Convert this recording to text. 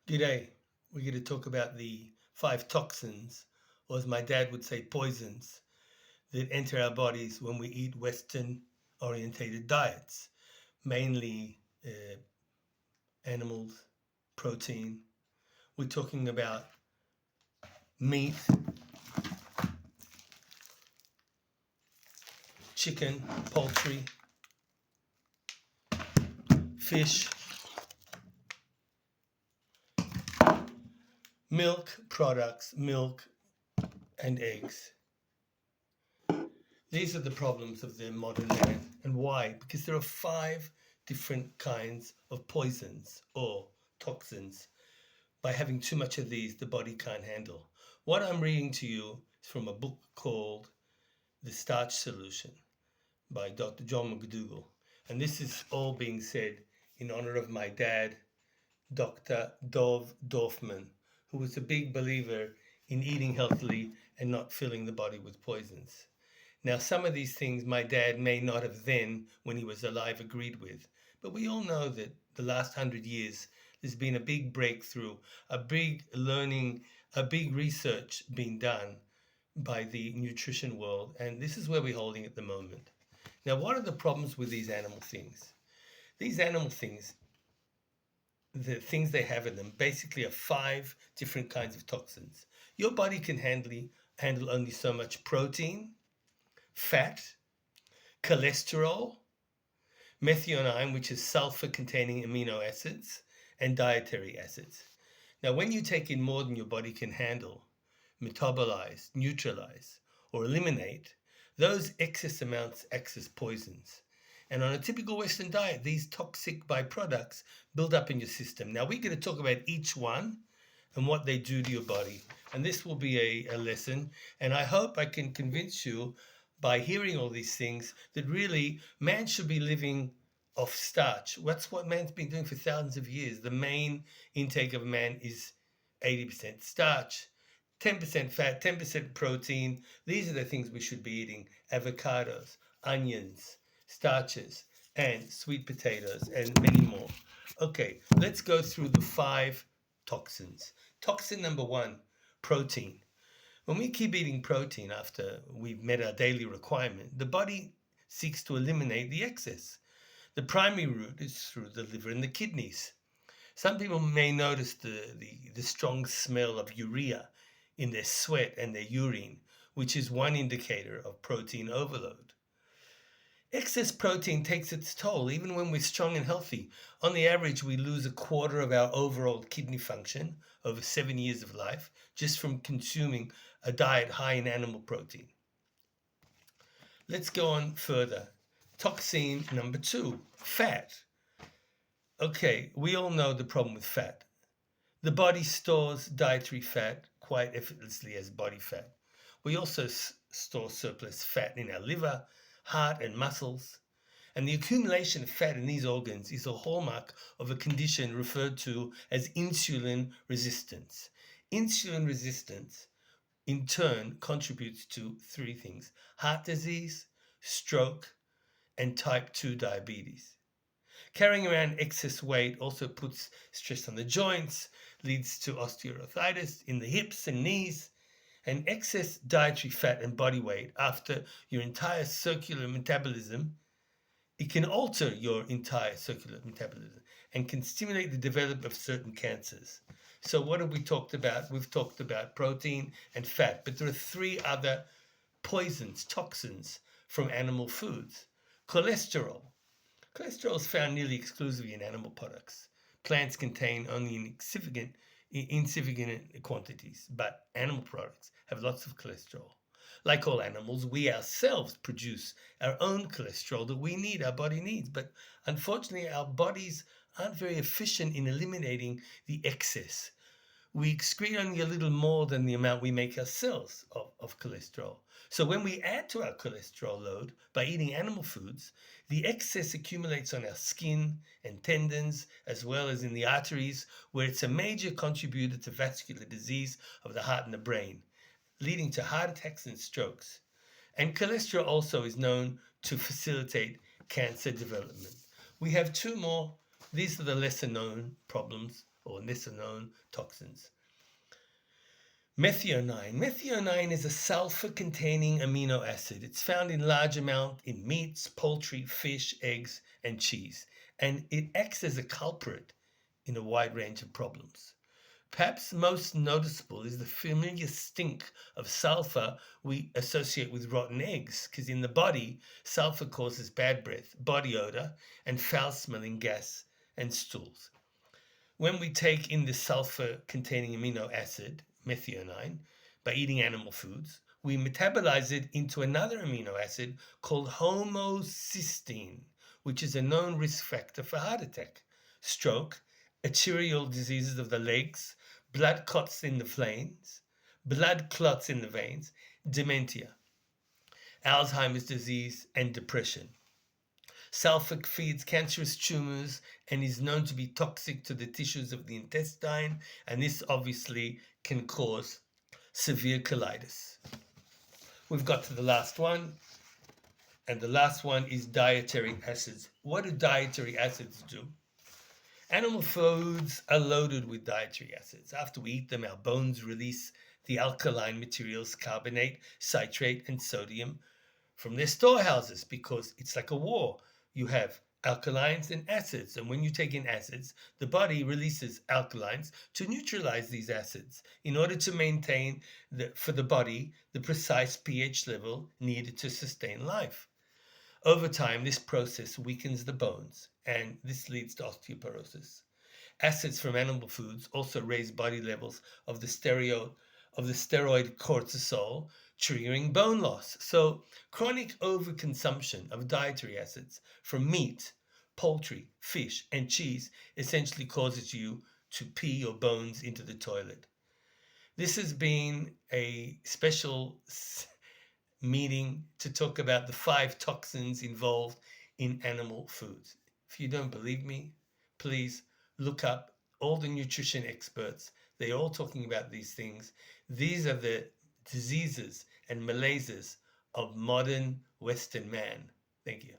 G'day. We're going to talk about the 5 toxins, or as my dad would say, poisons, that enter our bodies when we eat Western orientated diets, mainly animals, protein. We're talking about meat, chicken, poultry, fish, milk products, milk and eggs. These are the problems of the modern man. And why? Because there are 5 different kinds of poisons or toxins. By having too much of these, the body can't handle. What I'm reading to you is from a book called The Starch Solution by Dr. John McDougall. And this is all being said in honor of my dad, Dr. Dov Dorfman, who was a big believer in eating healthily and not filling the body with poisons. Now, some of these things my dad may not have then, when he was alive, agreed with, but we all know that the last 100 years there's been a big breakthrough, a big learning, a big research being done by the nutrition world, and this is where we're holding at the moment. Now, what are the problems with these animal things? These animal things, the things they have in them, basically are 5 different kinds of toxins. Your body can handle only so much protein, fat, cholesterol, methionine, which is sulfur containing amino acids, and dietary acids. Now, when you take in more than your body can handle, metabolize, neutralize, or eliminate, those excess amounts act as poisons. And on a typical Western diet, these toxic byproducts build up in your system. Now, we're going to talk about each one and what they do to your body. And this will be a lesson. And I hope I can convince you by hearing all these things that really man should be living off starch. That's what man's been doing for thousands of years. The main intake of man is 80% starch, 10% fat, 10% protein. These are the things we should be eating: avocados, onions, starches, and sweet potatoes, and many more. Okay, let's go through the 5 toxins. Toxin number 1, protein. When we keep eating protein after we've met our daily requirement, the body seeks to eliminate the excess. The primary route is through the liver and the kidneys. Some people may notice the strong smell of urea in their sweat and their urine, which is one indicator of protein overload. Excess protein takes its toll even when we're strong and healthy. On the average, we lose a quarter of our overall kidney function over 7 years of life just from consuming a diet high in animal protein. Let's go on further. Toxin number 2, fat. Okay, we all know the problem with fat. The body stores dietary fat quite effortlessly as body fat. We also store surplus fat in our liver, heart, and muscles. And the accumulation of fat in these organs is a hallmark of a condition referred to as insulin resistance. Insulin resistance, in turn, contributes to 3 things: heart disease, stroke, and type 2 diabetes. Carrying around excess weight also puts stress on the joints, leads to osteoarthritis in the hips and knees, and excess dietary fat and body weight after your entire circular metabolism. It can alter your entire circular metabolism and can stimulate the development of certain cancers. So what have we talked about? We've talked about protein and fat, but there are 3 other poisons, toxins from animal foods. Cholesterol. Cholesterol is found nearly exclusively in animal products. Plants contain only insignificant quantities, but animal products have lots of cholesterol. Like all animals, we ourselves produce our own cholesterol that we need, our body needs, but unfortunately our bodies aren't very efficient in eliminating the excess. We excrete only a little more than the amount we make ourselves of cholesterol. So when we add to our cholesterol load by eating animal foods, the excess accumulates on our skin and tendons, as well as in the arteries, where it's a major contributor to vascular disease of the heart and the brain, leading to heart attacks and strokes. And cholesterol also is known to facilitate cancer development. We have 2 more. These are the lesser known problems or lesser known toxins. Methionine. Methionine is a sulfur-containing amino acid. It's found in large amount in meats, poultry, fish, eggs, and cheese, and it acts as a culprit in a wide range of problems. Perhaps most noticeable is the familiar stink of sulfur we associate with rotten eggs, because in the body, sulfur causes bad breath, body odor, and foul-smelling gas and stools. When we take in the sulfur-containing amino acid, methionine, by eating animal foods, we metabolize it into another amino acid called homocysteine, which is a known risk factor for heart attack, stroke, arterial diseases of the legs, blood clots in the veins, dementia, Alzheimer's disease, and depression. Sulfur feeds cancerous tumors and is known to be toxic to the tissues of the intestine, and this obviously can cause severe colitis. We've got to the last one, and the last one is dietary acids. What do dietary acids do? Animal foods are loaded with dietary acids. After we eat them, our bones release the alkaline materials, carbonate, citrate, and sodium from their storehouses, because it's like a war. You have alkalines and acids, and when you take in acids, the body releases alkalines to neutralize these acids in order to maintain for the body the precise pH level needed to sustain life. Over time, this process weakens the bones, and this leads to osteoporosis. Acids from animal foods also raise body levels of the steroid cortisol, triggering bone loss. So chronic overconsumption of dietary acids from meat, poultry, fish, and cheese essentially causes you to pee your bones into the toilet. This has been a special meeting to talk about the 5 toxins involved in animal foods. If you don't believe me, please look up all the nutrition experts. They're all talking about these things. These are the diseases and malaises of modern Western man. Thank you.